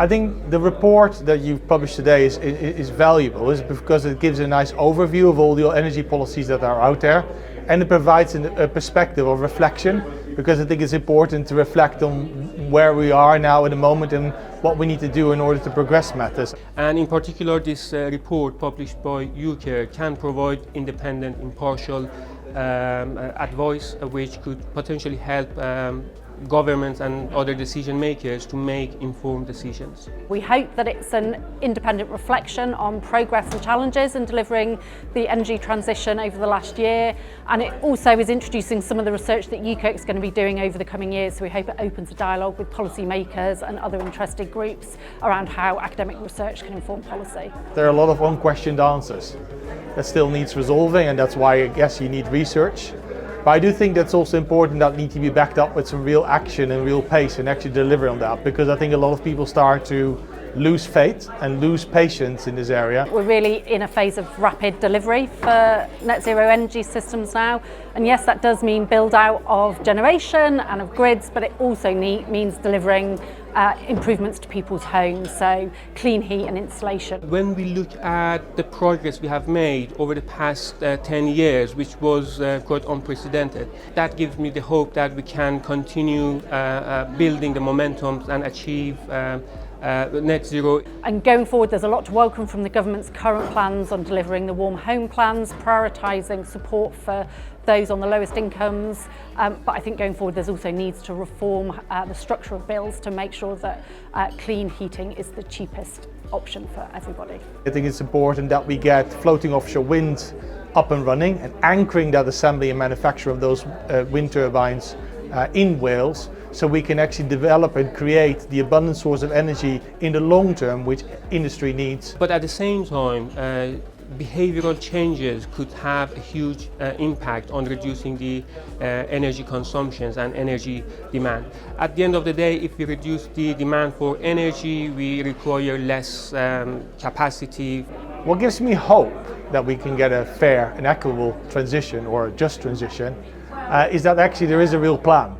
I think the report that you've published today is valuable, is because it gives a nice overview of all the energy policies that are out there, and it provides a perspective of reflection, because I think it's important to reflect on where we are now at the moment and what we need to do in order to progress matters. And in particular, this report published by UKERC can provide independent, impartial advice which could potentially help governments and other decision makers to make informed decisions. We hope that it's an independent reflection on progress and challenges in delivering the energy transition over the last year, and it also is introducing some of the research that UKERC is going to be doing over the coming years, so we hope it opens a dialogue with policymakers and other interested groups around how academic research can inform policy. There are a lot of unquestioned answers that still needs resolving, and that's why I guess you need research. But I do think that's also important, that need to be backed up with some real action and real pace and actually deliver on that, because I think a lot of people start to lose faith and lose patience in this area. We're really in a phase of rapid delivery for net zero energy systems now, and yes, that does mean build out of generation and of grids, but it also means delivering improvements to people's homes, so clean heat and insulation. When we look at the progress we have made over the past 10 years, which was quite unprecedented, that gives me the hope that we can continue building the momentum and achieve net zero. And going forward, there's a lot to welcome from the government's current plans on delivering the warm home plans, prioritising support for those on the lowest incomes, but I think going forward there's also needs to reform the structure of bills to make sure that clean heating is the cheapest option for everybody. I think it's important that we get floating offshore wind up and running and anchoring that assembly and manufacture of those wind turbines in Wales, so we can actually develop and create the abundant source of energy in the long term which industry needs. But at the same time, behavioral changes could have a huge impact on reducing the energy consumptions and energy demand. At the end of the day, if we reduce the demand for energy, we require less capacity. What gives me hope that we can get a fair and equitable transition, or a just transition, is that actually there is a real plan.